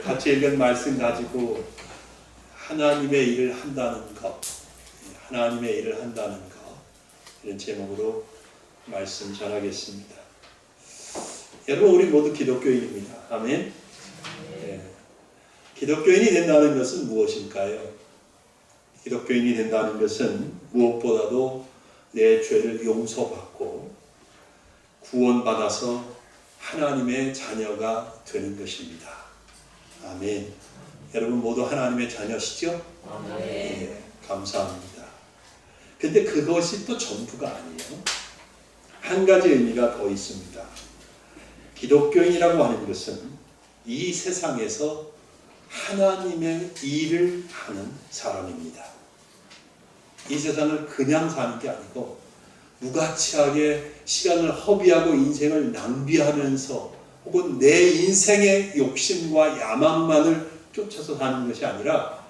같이 읽은 말씀 가지고 하나님의 일을 한다는 것, 하나님의 일을 한다는 것, 이런 제목으로 말씀 전하겠습니다. 여러분, 우리 모두 기독교인입니다. 아멘. 네. 기독교인이 된다는 것은 무엇일까요? 기독교인이 된다는 것은 무엇보다도 내 죄를 용서받고 구원받아서 하나님의 자녀가 되는 것입니다. 아멘. 여러분 모두 하나님의 자녀시죠? 아멘. 네, 감사합니다. 근데 그것이 또 전부가 아니에요. 한 가지 의미가 더 있습니다. 기독교인이라고 하는 것은 이 세상에서 하나님의 일을 하는 사람입니다. 이 세상을 그냥 사는 게 아니고 무가치하게 시간을 허비하고 인생을 낭비하면서 혹은 내 인생의 욕심과 야망만을 쫓아서 사는 것이 아니라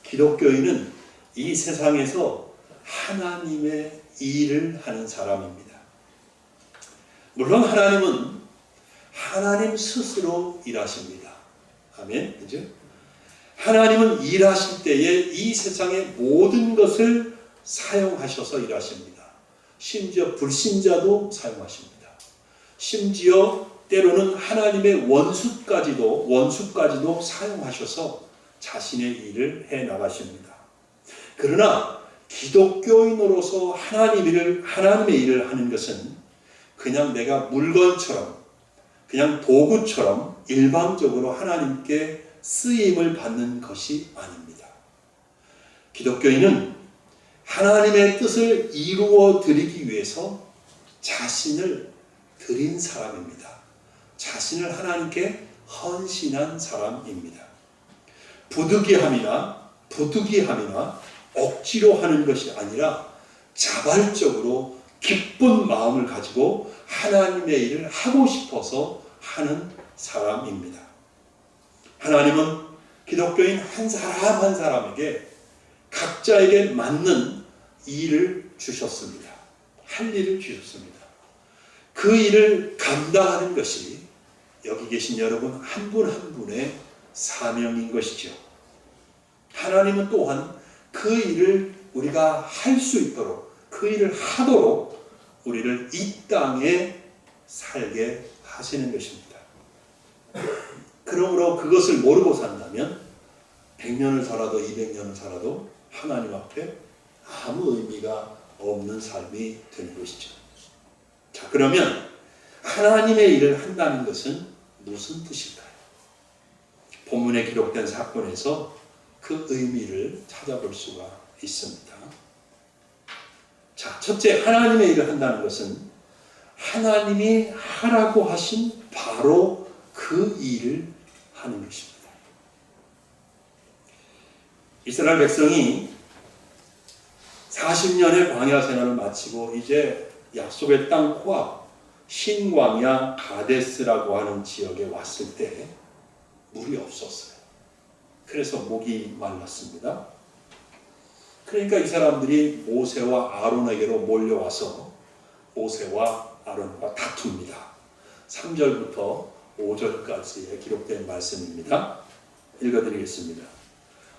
기독교인은 이 세상에서 하나님의 일을 하는 사람입니다. 물론 하나님은 하나님 스스로 일하십니다. 아멘. 그죠? 하나님은 일하실 때에 이 세상의 모든 것을 사용하셔서 일하십니다. 심지어 불신자도 사용하십니다. 심지어 때로는 하나님의 원수까지도 사용하셔서 자신의 일을 해 나가십니다. 그러나 기독교인으로서 하나님의 일을 하는 것은 그냥 내가 물건처럼, 그냥 도구처럼 일방적으로 하나님께 쓰임을 받는 것이 아닙니다. 기독교인은 하나님의 뜻을 이루어 드리기 위해서 자신을 드린 사람입니다. 자신을 하나님께 헌신한 사람입니다. 부득이함이나 억지로 하는 것이 아니라 자발적으로 기쁜 마음을 가지고 하나님의 일을 하고 싶어서 하는 사람입니다. 하나님은 기독교인 한 사람 한 사람에게 각자에게 맞는 일을 주셨습니다. 할 일을 주셨습니다. 그 일을 감당하는 것이 여기 계신 여러분 한 분 한 분의 사명인 것이죠. 하나님은 또한 그 일을 우리가 할 수 있도록, 그 일을 하도록 우리를 이 땅에 살게 하시는 것입니다. 그러므로 그것을 모르고 산다면 100년을 살아도 200년을 살아도 하나님 앞에 아무 의미가 없는 삶이 되는 것이죠. 자, 그러면 하나님의 일을 한다는 것은 무슨 뜻일까요? 본문에 기록된 사건에서 그 의미를 찾아볼 수가 있습니다. 자, 첫째, 하나님의 일을 한다는 것은 하나님이 하라고 하신 바로 그 일을 하는 것입니다. 이스라엘 백성이 40년의 광야 생활을 마치고 이제 약속의 땅 호압, 신광야 가데스라고 하는 지역에 왔을 때 물이 없었어요. 그래서 목이 말랐습니다. 그러니까 이 사람들이 모세와 아론에게로 몰려와서 모세와 아론과 다툽니다. 3절부터 5절까지에 기록된 말씀입니다. 읽어드리겠습니다.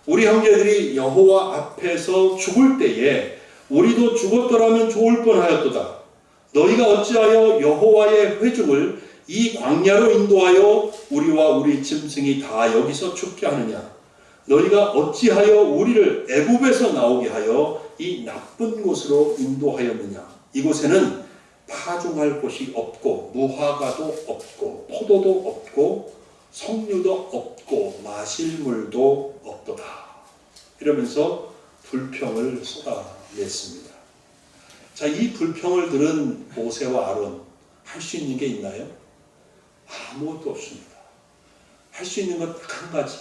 우리 형제들이 여호와 앞에서 죽을 때에 우리도 죽었더라면 좋을 뻔하였도다. 너희가 어찌하여 여호와의 회중을 이 광야로 인도하여 우리와 우리 짐승이 다 여기서 죽게 하느냐? 너희가 어찌하여 우리를 애굽에서 나오게 하여 이 나쁜 곳으로 인도하였느냐? 이곳에는 파종할 곳이 없고 무화과도 없고 포도도 없고 석류도 없고 마실 물도 없도다. 이러면서 불평을 쏟아냈습니다. 자, 이 불평을 들은 모세와 아론 할 수 있는 게 있나요? 아무것도 없습니다. 할 수 있는 것 딱 한 가지,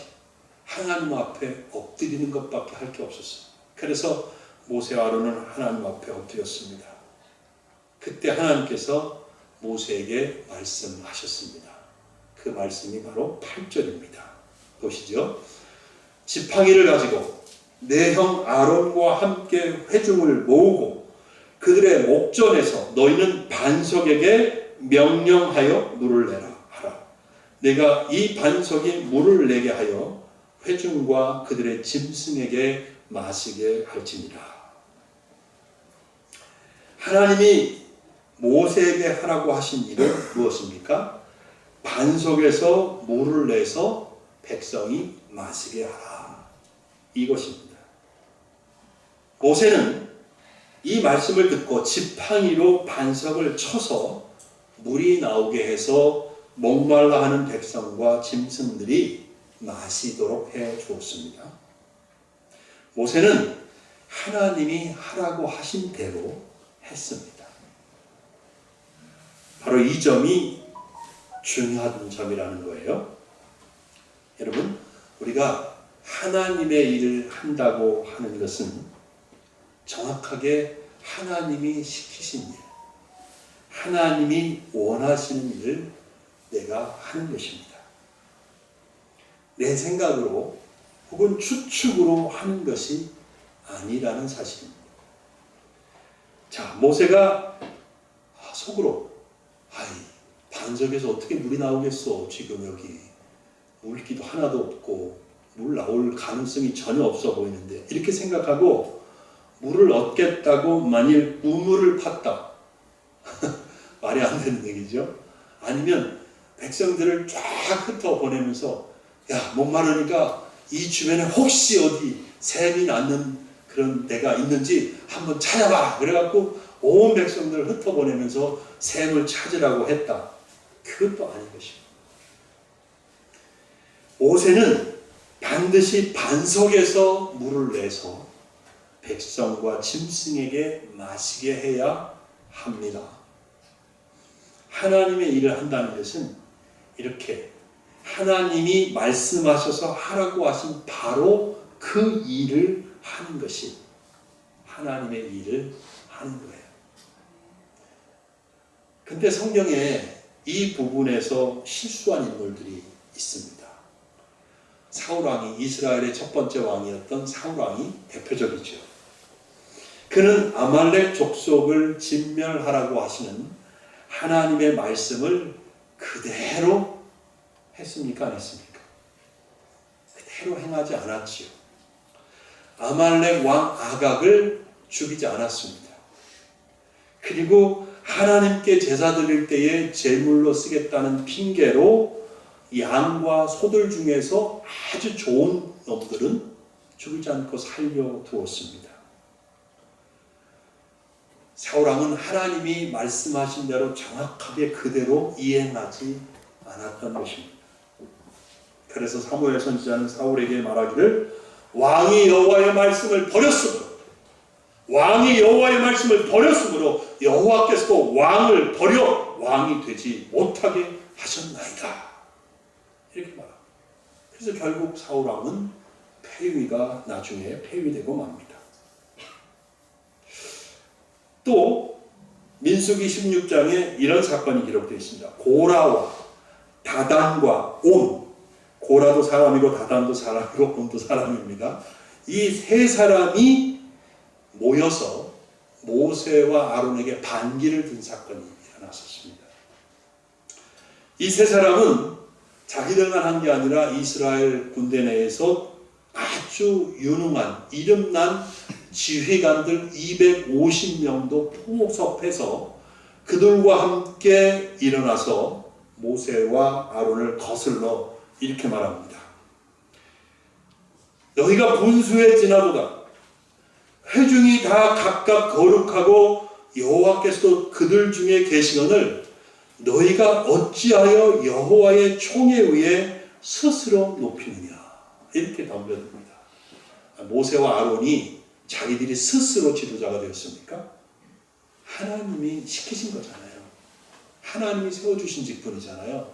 하나님 앞에 엎드리는 것밖에 할 게 없었어요. 그래서 모세와 아론은 하나님 앞에 엎드렸습니다. 그때 하나님께서 모세에게 말씀하셨습니다. 그 말씀이 바로 8절입니다. 보시죠. 지팡이를 가지고 내 형 아론과 함께 회중을 모으고 그들의 목전에서 너희는 반석에게 명령하여 물을 내라 하라. 내가 이 반석에 물을 내게 하여 회중과 그들의 짐승에게 마시게 할지니라. 하나님이 모세에게 하라고 하신 일은 무엇입니까? 반석에서 물을 내서 백성이 마시게 하라. 이것입니다. 모세는 이 말씀을 듣고 지팡이로 반석을 쳐서 물이 나오게 해서 목말라 하는 백성과 짐승들이 마시도록 해 주었습니다. 모세는 하나님이 하라고 하신 대로 했습니다. 바로 이 점이 중요한 점이라는 거예요. 여러분, 우리가 하나님의 일을 한다고 하는 것은 정확하게 하나님이 시키신 일, 하나님이 원하시는 일을 내가 하는 것입니다. 내 생각으로 혹은 추측으로 하는 것이 아니라는 사실입니다. 자, 모세가 속으로 반석에서 어떻게 물이 나오겠어? 지금 여기 물기도 하나도 없고 물 나올 가능성이 전혀 없어 보이는데, 이렇게 생각하고 물을 얻겠다고 만일 우물을 팠다. 말이 안 되는 얘기죠. 아니면 백성들을 쫙 흩어보내면서 야, 목마르니까 이 주변에 혹시 어디 샘이 나는 그런 데가 있는지 한번 찾아봐. 그래갖고 온 백성들을 흩어보내면서 샘을 찾으라고 했다. 그것도 아닌 것입니다. 모세는 반드시 반석에서 물을 내서 백성과 짐승에게 마시게 해야 합니다. 하나님의 일을 한다는 것은 이렇게 하나님이 말씀하셔서 하라고 하신 바로 그 일을 하는 것이 하나님의 일을 하는 거예요. 근데 성경에 이 부분에서 실수한 인물들이 있습니다. 사울왕이, 이스라엘의 첫 번째 왕이었던 사울왕이 대표적이죠. 그는 아말렉 족속을 진멸하라고 하시는 하나님의 말씀을 그대로 했습니까? 안 했습니까? 그대로 행하지 않았지요. 아말렉 왕 아각을 죽이지 않았습니다. 그리고 하나님께 제사 드릴 때에 제물로 쓰겠다는 핑계로 양과 소들 중에서 아주 좋은 놈들은 죽이지 않고 살려두었습니다. 사울왕은 하나님이 말씀하신 대로 정확하게 그대로 이행하지 않았던 것입니다. 그래서 사무엘 선지자는 사울에게 말하기를 왕이 여호와의 말씀을 버렸으므로 여호와께서도 왕을 버려 왕이 되지 못하게 하셨나이다. 이렇게 말합니다. 그래서 결국 사울왕은 폐위가 나중에 폐위되고 맙니다. 또 민수기 16장에 이런 사건이 기록되어 있습니다. 고라와 다단과 온, 고라도 사람이고 다단도 사람이고 온도 사람입니다. 이 세 사람이 모여서 모세와 아론에게 반기를 든 사건이 일어났었습니다. 이 세 사람은 자기들만 한 게 아니라 이스라엘 군대 내에서 아주 유능한 이름난 지휘관들 250명도 포섭해서 그들과 함께 일어나서 모세와 아론을 거슬러 이렇게 말합니다. 너희가 분수에 지나도다. 회중이 다 각각 거룩하고 여호와께서도 그들 중에 계시거늘 너희가 어찌하여 여호와의 총에 의해 스스로 높이느냐. 이렇게 덤벼듭니다. 모세와 아론이 자기들이 스스로 지도자가 되었습니까? 하나님이 시키신 거잖아요. 하나님이 세워주신 직분이잖아요.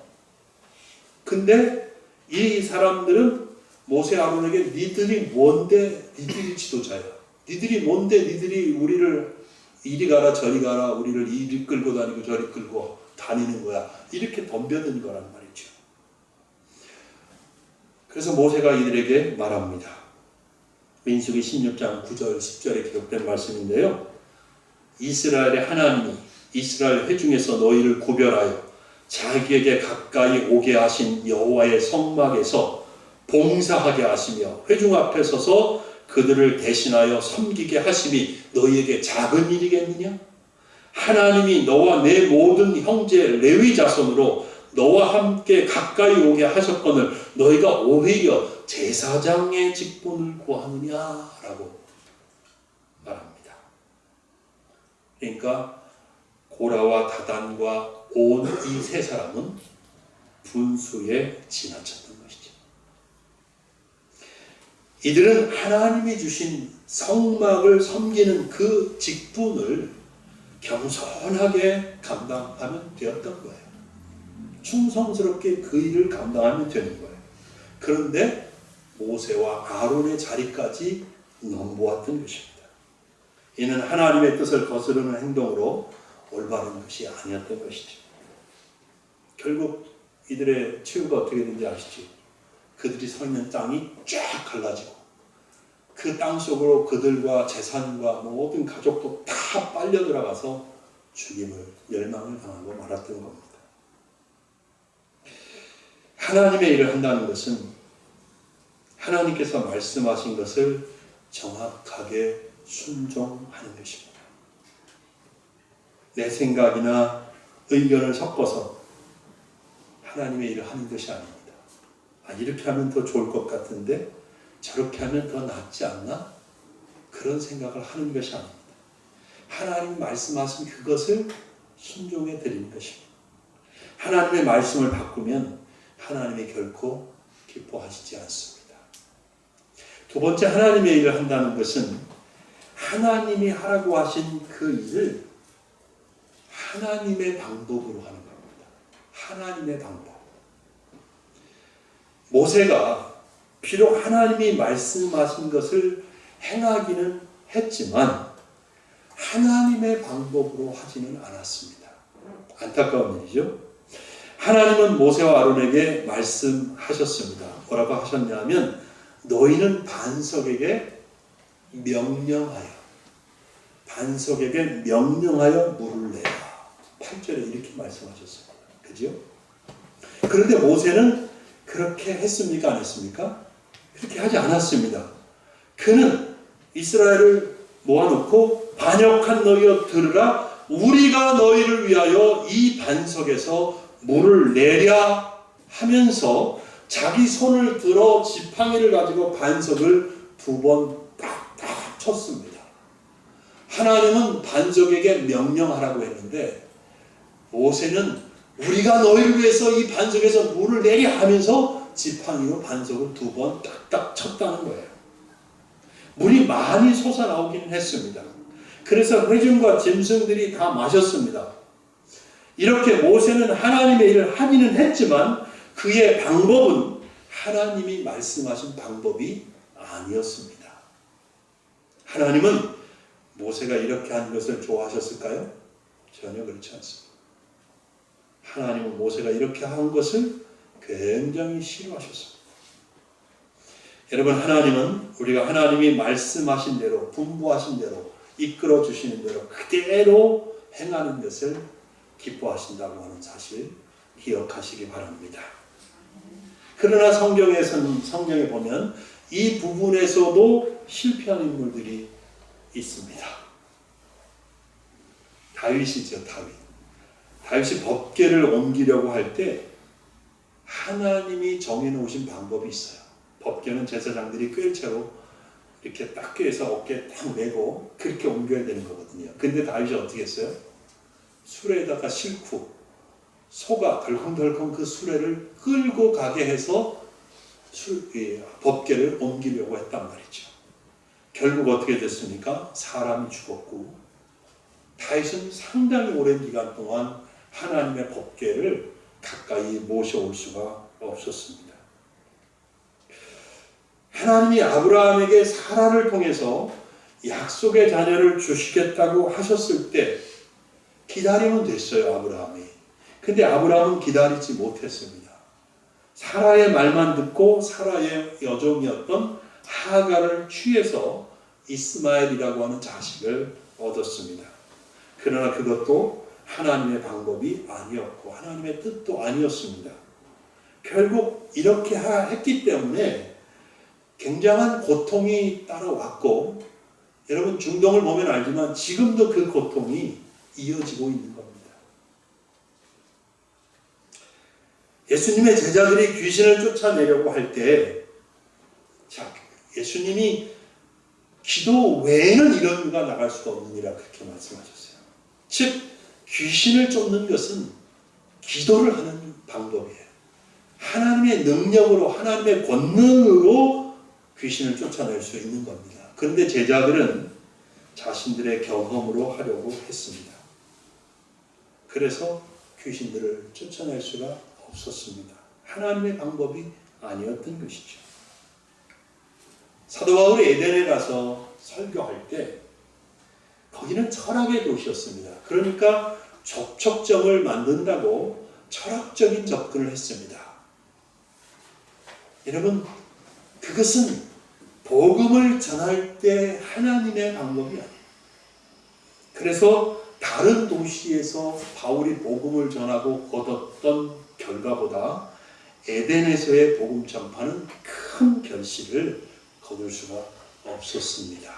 근데 이 사람들은 모세 아론에게 니들이 뭔데 니들이 지도자야. 니들이 뭔데 니들이 우리를 이리 가라 저리 가라 우리를 이리 끌고 다니고 저리 끌고 다니는 거야. 이렇게 덤벼든 거란 말이죠. 그래서 모세가 이들에게 말합니다. 민수기 16장 9절 10절에 기록된 말씀인데요. 이스라엘의 하나님이 이스라엘 회중에서 너희를 구별하여 자기에게 가까이 오게 하신 여호와의 성막에서 봉사하게 하시며 회중 앞에 서서 그들을 대신하여 섬기게 하심이 너희에게 작은 일이겠느냐? 하나님이 너와 내 모든 형제 레위 자손으로 너와 함께 가까이 오게 하셨거늘 너희가 오히려 제사장의 직분을 구하느냐라고 말합니다. 그러니까 고라와 다단과 온 이 세 사람은 분수에 지나쳤던 것이죠. 이들은 하나님이 주신 성막을 섬기는 그 직분을 겸손하게 감당하면 되었던 거예요. 충성스럽게 그 일을 감당하면 되는 거예요. 그런데 모세와 아론의 자리까지 넘보았던 것입니다. 이는 하나님의 뜻을 거스르는 행동으로 올바른 것이 아니었던 것이죠. 결국 이들의 최후가 어떻게 된지 아시죠? 그들이 서 있는 땅이 쫙 갈라지고 그 땅 속으로 그들과 재산과 모든 가족도 다 빨려 들어가서 죽임을 멸망을 당하고 말았던 겁니다. 하나님의 일을 한다는 것은 하나님께서 말씀하신 것을 정확하게 순종하는 것입니다. 내 생각이나 의견을 섞어서 하나님의 일을 하는 것이 아닙니다. 이렇게 하면 더 좋을 것 같은데 저렇게 하면 더 낫지 않나? 그런 생각을 하는 것이 아닙니다. 하나님 말씀하신 그것을 순종해 드리는 것입니다. 하나님의 말씀을 바꾸면 하나님이 결코 기뻐하시지 않습니다. 두 번째, 하나님의 일을 한다는 것은 하나님이 하라고 하신 그 일을 하나님의 방법으로 하는 겁니다. 하나님의 방법. 모세가 비록 하나님이 말씀하신 것을 행하기는 했지만 하나님의 방법으로 하지는 않았습니다. 안타까운 일이죠. 하나님은 모세와 아론에게 말씀하셨습니다. 뭐라고 하셨냐면 너희는 반석에게 명령하여 물을 내라. 8절에 이렇게 말씀하셨습니다. 그죠? 그런데 모세는 그렇게 했습니까? 안 했습니까? 그렇게 하지 않았습니다. 그는 이스라엘을 모아놓고 반역한 너희여 들으라. 우리가 너희를 위하여 이 반석에서 물을 내랴 하면서 자기 손을 들어 지팡이를 가지고 반석을 2번 딱딱 쳤습니다. 하나님은 반석에게 명령하라고 했는데 모세는 우리가 너희를 위해서 이 반석에서 물을 내랴 하면서 지팡이로 반석을 2번 딱딱 쳤다는 거예요. 물이 많이 솟아나오기는 했습니다. 그래서 회중과 짐승들이 다 마셨습니다. 이렇게 모세는 하나님의 일을 하기는 했지만 그의 방법은 하나님이 말씀하신 방법이 아니었습니다. 하나님은 모세가 이렇게 한 것을 좋아하셨을까요? 전혀 그렇지 않습니다. 하나님은 모세가 이렇게 한 것을 굉장히 싫어하셨습니다. 여러분, 하나님은 우리가 하나님이 말씀하신 대로, 분부하신 대로, 이끌어 주시는 대로 그대로 행하는 것을 기뻐하신다고 하는 사실 기억하시기 바랍니다. 그러나 성경에 보면 이 부분에서도 실패한 인물들이 있습니다. 다윗이죠, 다윗이 법궤를 옮기려고 할 때 하나님이 정해놓으신 방법이 있어요. 법궤는 제사장들이 꿰채로 이렇게 딱 꿰서 어깨에 딱 메고 그렇게 옮겨야 되는 거거든요. 근데 다윗이 어떻게 했어요? 수레에다가 싣고 소가 덜컹덜컹 그 수레를 끌고 가게 해서 법궤를 옮기려고 했단 말이죠. 결국 어떻게 됐습니까? 사람이 죽었고 다윗은 상당히 오랜 기간 동안 하나님의 법궤를 가까이 모셔올 수가 없었습니다. 하나님이 아브라함에게 사라를 통해서 약속의 자녀를 주시겠다고 하셨을 때 기다리면 됐어요, 아브라함이. 근데 아브라함은 기다리지 못했습니다. 사라의 말만 듣고 사라의 여종이었던 하가를 취해서 이스마엘이라고 하는 자식을 얻었습니다. 그러나 그것도 하나님의 방법이 아니었고 하나님의 뜻도 아니었습니다. 결국 이렇게 했기 때문에 굉장한 고통이 따라왔고, 여러분 중동을 보면 알지만 지금도 그 고통이 이어지고 있는 겁니다. 예수님의 제자들이 귀신을 쫓아내려고 할 때, 예수님이 기도 외에는 이런 일가 나갈 수가 없느니라 그렇게 말씀하셨어요. 즉 귀신을 쫓는 것은 기도를 하는 방법이에요. 하나님의 능력으로, 하나님의 권능으로 귀신을 쫓아낼 수 있는 겁니다. 그런데 제자들은 자신들의 경험으로 하려고 했습니다. 그래서 귀신들을 쫓아낼 수가 없었습니다. 하나님의 방법이 아니었던 것이죠. 사도 바울이 에덴에 가서 설교할 때 거기는 철학의 도시였습니다. 그러니까 족촉정을 만든다고 철학적인 접근을 했습니다. 여러분, 그것은 복음을 전할 때 하나님의 방법이 아니에요. 그래서 다른 도시에서 바울이 복음을 전하고 얻었던 결과보다 에덴에서의 복음 전파는 큰 결실을 거둘 수가 없었습니다.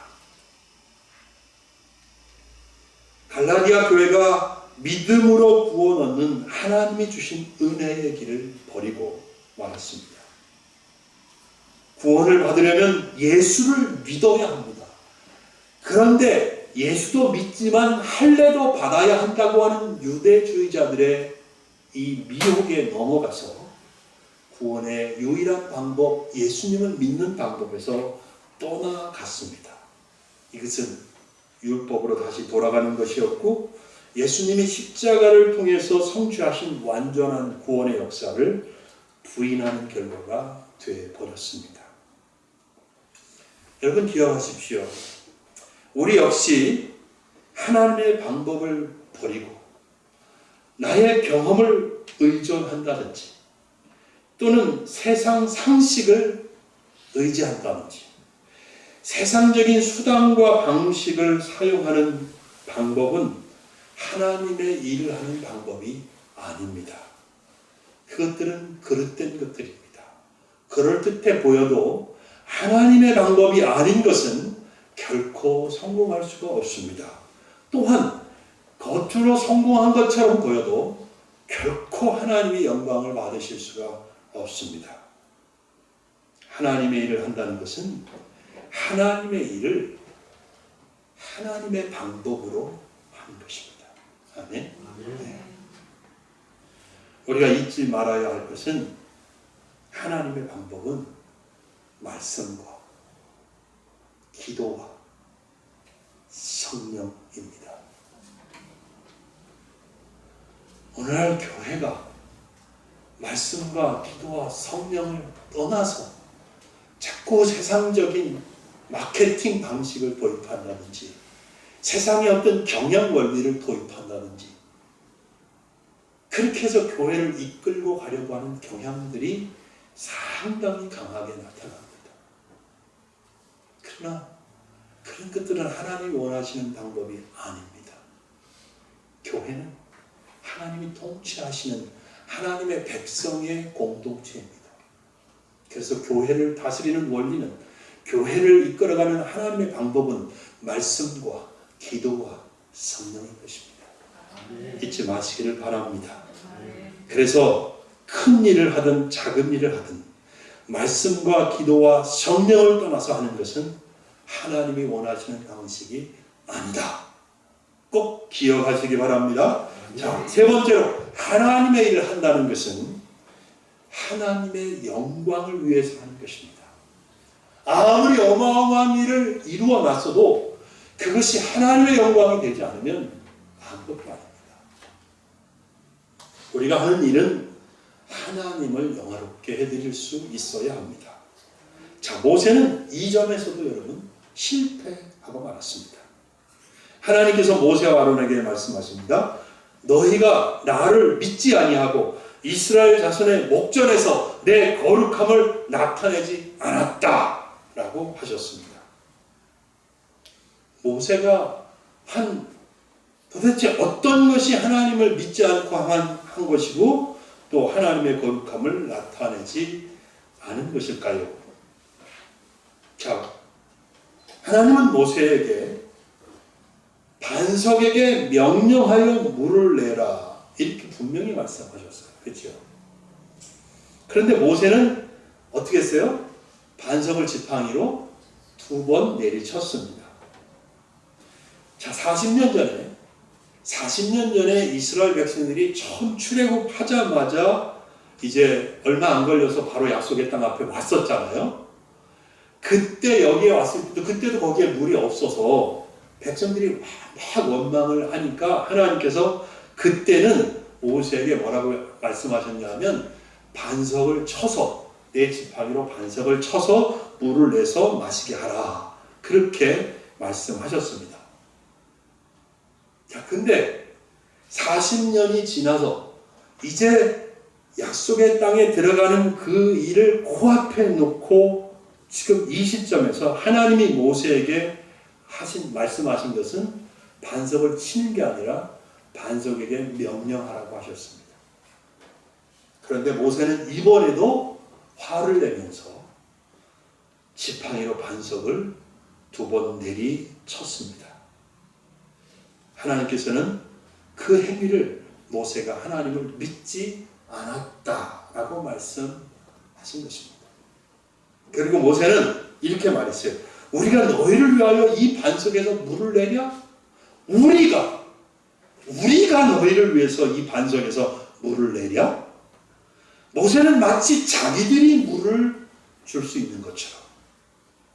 갈라디아 교회가 믿음으로 구원 얻는 하나님이 주신 은혜의 길을 버리고 말았습니다. 구원을 받으려면 예수를 믿어야 합니다. 그런데 예수도 믿지만 할례도 받아야 한다고 하는 유대주의자들의 이 미혹에 넘어가서 구원의 유일한 방법, 예수님을 믿는 방법에서 떠나갔습니다. 이것은 율법으로 다시 돌아가는 것이었고, 예수님이 십자가를 통해서 성취하신 완전한 구원의 역사를 부인하는 결과가 되어버렸습니다. 여러분 기억하십시오. 우리 역시 하나님의 방법을 버리고 나의 경험을 의존한다든지 또는 세상 상식을 의지한다든지 세상적인 수단과 방식을 사용하는 방법은 하나님의 일을 하는 방법이 아닙니다. 그것들은 그릇된 것들입니다. 그럴듯해 보여도 하나님의 방법이 아닌 것은 결코 성공할 수가 없습니다. 또한 겉으로 성공한 것처럼 보여도 결코 하나님의 영광을 받으실 수가 없습니다. 하나님의 일을 한다는 것은 하나님의 일을 하나님의 방법으로 하는 것입니다. 아멘. 네. 우리가 잊지 말아야 할 것은 하나님의 방법은 말씀과 기도와 성령입니다. 오늘날 교회가 말씀과 기도와 성령을 떠나서 자꾸 세상적인 마케팅 방식을 도입한다든지 세상의 어떤 경영 원리를 도입한다든지 그렇게 해서 교회를 이끌고 가려고 하는 경향들이 상당히 강하게 나타납니다. 그러나 그런 것들은 하나님이 원하시는 방법이 아닙니다. 교회는 하나님이 통치하시는 하나님의 백성의 공동체입니다. 그래서 교회를 다스리는 원리는, 교회를 이끌어가는 하나님의 방법은 말씀과 기도와 성령인 것입니다. 잊지 마시기를 바랍니다. 그래서 큰 일을 하든 작은 일을 하든 말씀과 기도와 성령을 떠나서 하는 것은 하나님이 원하시는 방식이 아니다. 꼭 기억하시기 바랍니다. 자, 세 번째로 하나님의 일을 한다는 것은 하나님의 영광을 위해서 하는 것입니다. 아무리 어마어마한 일을 이루어 놨어도 그것이 하나님의 영광이 되지 않으면 아무것도 아닙니다. 우리가 하는 일은 하나님을 영화롭게 해드릴 수 있어야 합니다. 자, 모세는 이 점에서도 여러분 실패하고 말았습니다. 하나님께서 모세와 아론에게 말씀하십니다. 너희가 나를 믿지 아니하고 이스라엘 자손의 목전에서 내 거룩함을 나타내지 않았다 라고 하셨습니다. 모세가 한 도대체 어떤 것이 하나님을 믿지 않고 한 것이고 또 하나님의 거룩함을 나타내지 않은 것일까요? 자, 하나님은 모세에게 반석에게 명령하여 물을 내라 이렇게 분명히 말씀하셨어요. 그렇죠? 그런데 모세는 어떻게 했어요? 반석을 지팡이로 2번 내리쳤습니다. 자, 40년 전에 이스라엘 백성들이 처음 출애굽하자마자 이제 얼마 안 걸려서 바로 약속의 땅 앞에 왔었잖아요. 그때 여기에 왔을 때도 그때도 거기에 물이 없어서 백성들이 막 원망을 하니까 하나님께서 그때는 모세에게 뭐라고 말씀하셨냐면 반석을 쳐서 내 지팡이로 반석을 쳐서 물을 내서 마시게 하라. 그렇게 말씀하셨습니다. 자, 근데 40년이 지나서 이제 약속의 땅에 들어가는 그 일을 코앞에 놓고 지금 이 시점에서 하나님이 모세에게 말씀하신 것은 반석을 치는 게 아니라 반석에게 명령하라고 하셨습니다. 그런데 모세는 이번에도 화를 내면서 지팡이로 반석을 2번 내리쳤습니다. 하나님께서는 그 행위를 모세가 하나님을 믿지 않았다라고 말씀하신 것입니다. 그리고 모세는 이렇게 말했어요. 우리가 너희를 위하여 이 반석에서 물을 내랴? 우리가 너희를 위해서 이 반석에서 물을 내랴? 모세는 마치 자기들이 물을 줄 수 있는 것처럼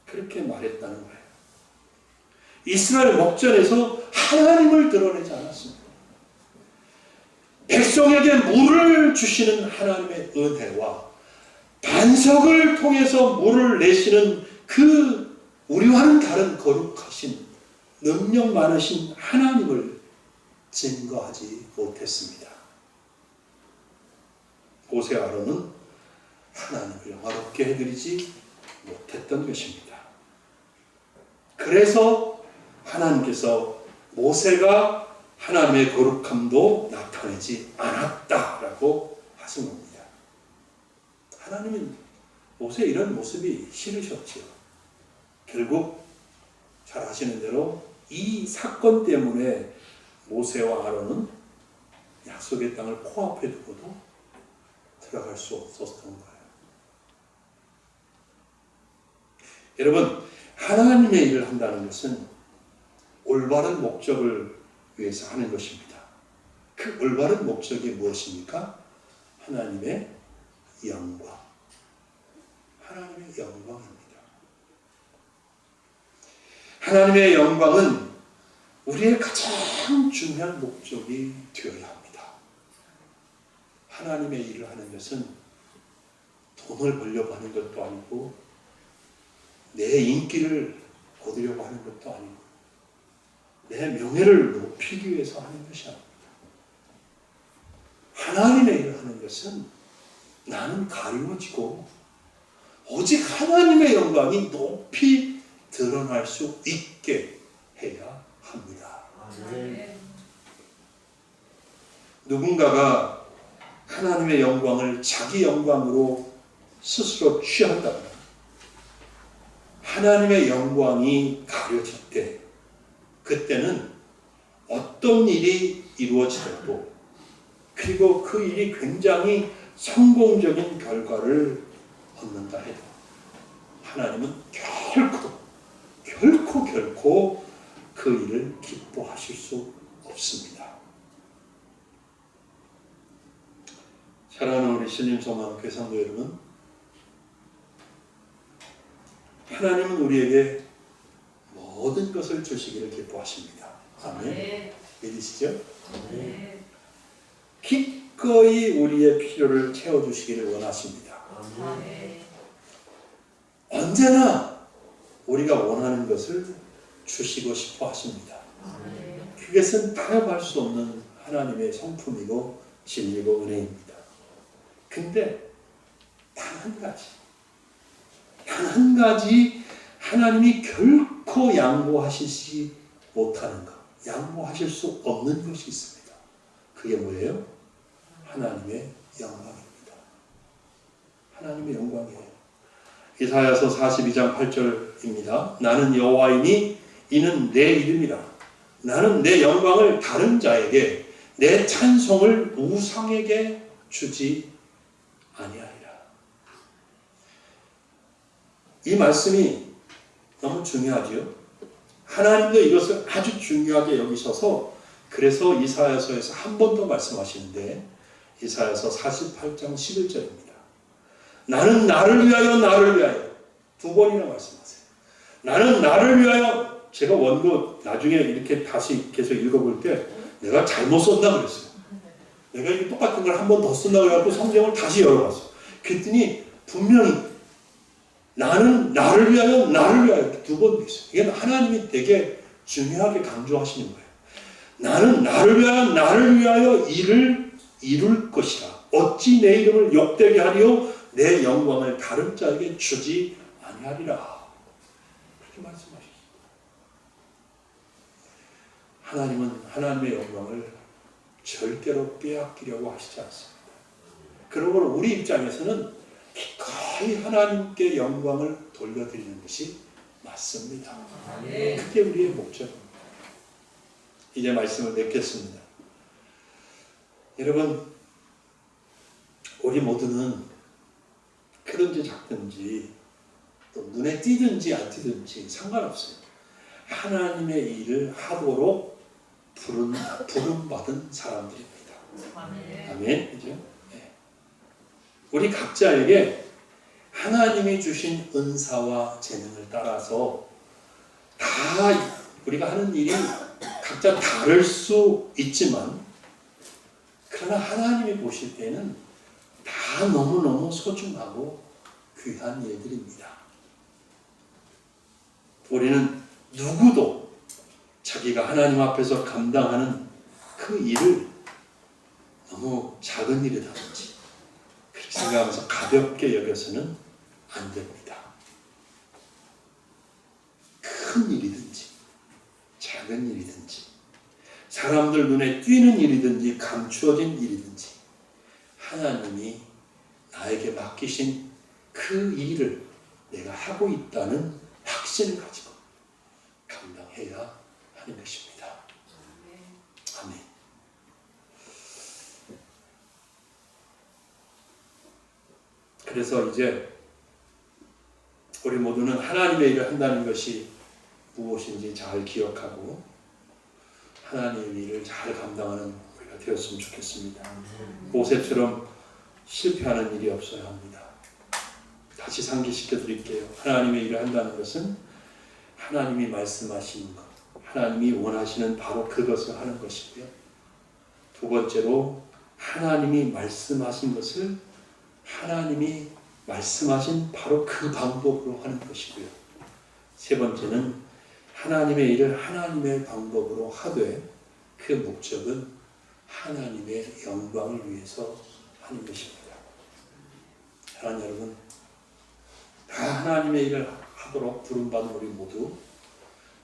그렇게 말했다는 거예요. 이스라엘 목전에서 하나님을 드러내지 않았습니다. 백성에게 물을 주시는 하나님의 은혜와 반석을 통해서 물을 내시는 그 우리와는 다른 거룩하신 능력 많으신 하나님을 증거하지 못했습니다. 모세 아론은 하나님을 영화롭게 해드리지 못했던 것입니다. 그래서 하나님께서 모세가 하나님의 거룩함도 나타내지 않았다라고 하신 겁니다. 하나님은 모세 이런 모습이 싫으셨죠. 결국 잘 아시는 대로 이 사건 때문에 모세와 아론은 약속의 땅을 코앞에 두고도 들어갈 수 없었던 거예요. 여러분, 하나님의 일을 한다는 것은 올바른 목적을 위해서 하는 것입니다. 그 올바른 목적이 무엇입니까? 하나님의 영광. 하나님의 영광입니다. 하나님의 영광은 우리의 가장 중요한 목적이 되어야 합니다. 하나님의 일을 하는 것은 돈을 벌려고 하는 것도 아니고 내 인기를 얻으려고 하는 것도 아니고 내 명예를 높이기 위해서 하는 것이 아닙니다. 하나님의 일을 하는 것은 나는 가리워지고 오직 하나님의 영광이 높이 드러날 수 있게 해야 합니다. 누군가가 하나님의 영광을 자기 영광으로 스스로 취한다면 하나님의 영광이 가려질 때 그때는 어떤 일이 이루어지더라도 그리고 그 일이 굉장히 성공적인 결과를 얻는다 해도 하나님은 결코 그 일을 기뻐하실 수 없습니다. 사랑하는 우리 신림소망교회 성도 여러분, 하나님은 우리에게 모든 것을 주시기를 기뻐하십니다. 아멘. 네. 믿으시죠? 네. 기꺼이 우리의 필요를 채워주시기를 원하십니다. 네. 언제나 우리가 원하는 것을 주시고 싶어 하십니다. 네. 그것은 타협할 수 없는 하나님의 성품이고 진리고 은혜입니다. 근데 단 한 가지 하나님이 결코 양보하시지 못하는 것, 양보하실 수 없는 것이 있습니다. 그게 뭐예요? 하나님의 영광입니다. 하나님의 영광이에요. 이사야서 42장 8절입니다. 나는 여호와이니 이는 내 이름이라. 나는 내 영광을 다른 자에게, 내 찬송을 우상에게 주지 아니하리라. 이 말씀이 너무 중요하지요. 하나님도 이것을 아주 중요하게 여기셔서 그래서 이사야서에서 한 번 더 말씀하시는데 이사야서 48장 11절입니다. 나는 나를 위하여 나를 위하여 두 번이나 말씀하세요. 나는 나를 위하여. 제가 원고 나중에 이렇게 다시 계속 읽어볼 때 내가 잘못 썼나 그랬어요. 내가 이게 똑같은 걸 한 번 더 쓴다고 해갖고 성경을 다시 열어봤어요. 그랬더니 분명히 나는 나를 위하여 나를 위하여 두 번 있어요. 이게 하나님이 되게 중요하게 강조하시는 거예요. 나는 나를 위하여 나를 위하여 일을 이룰 것이라. 어찌 내 이름을 욕되게 하리요 내 영광을 다른 자에게 주지 아니하리라. 그렇게 말씀하셨어요. 하나님은 하나님의 영광을 절대로 빼앗기려고 하시지 않습니다. 그러므로 우리 입장에서는 기꺼이 하나님께 영광을 돌려드리는 것이 맞습니다. 그게 우리의 목적입니다. 이제 말씀을 맺겠습니다. 여러분, 우리 모두는 크든지 작든지 또 눈에 띄든지 안 띄든지 상관없어요. 하나님의 일을 하도록 부름받은 사람들입니다. 아멘. 그죠? 네. 우리 각자에게 하나님이 주신 은사와 재능을 따라서 다 우리가 하는 일이 각자 다를 수 있지만 그러나 하나님이 보실 때는 다 너무너무 소중하고 귀한 일들입니다. 우리는 누구도 자기가 하나님 앞에서 감당하는 그 일을 너무 작은 일이라든지 그렇게 생각하면서 가볍게 여겨서는 안 됩니다. 큰 일이든지 작은 일이든지 사람들 눈에 띄는 일이든지 감추어진 일이든지 하나님이 나에게 맡기신 그 일을 내가 하고 있다는 확신을 가지고 감당해야 하는 것입니다. 아멘. 그래서 이제 우리 모두는 하나님의 일을 한다는 것이 무엇인지 잘 기억하고 하나님의 일을 잘 감당하는 우리가 되었으면 좋겠습니다. 모세처럼 실패하는 일이 없어야 합니다. 다시 상기시켜 드릴게요. 하나님의 일을 한다는 것은 하나님이 말씀하신 것, 하나님이 원하시는 바로 그것을 하는 것이고요. 두 번째로 하나님이 말씀하신 것을 하나님이 말씀하신 바로 그 방법으로 하는 것이고요. 세 번째는 하나님의 일을 하나님의 방법으로 하되 그 목적은 하나님의 영광을 위해서 하는 것입니다. 사랑하는 여러분, 다 하나님의 일을 하도록 부름받은 우리 모두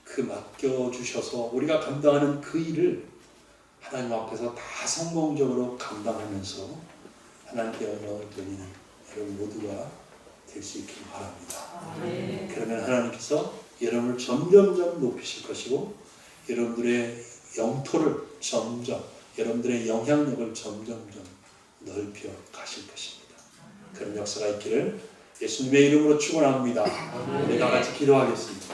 그 맡겨주셔서 우리가 감당하는 그 일을 하나님 앞에서 다 성공적으로 감당하면서 하나님께 영광을 돌리는 여러분 모두가 될 수 있길 바랍니다. 그러면 하나님께서 여러분을 점점점 높이실 것이고 여러분들의 영토를 점점, 여러분들의 영향력을 점점점 넓혀 가실 것입니다. 그런 역사가 있기를 예수님의 이름으로 축원합니다. 우리 다 같이 기도하겠습니다.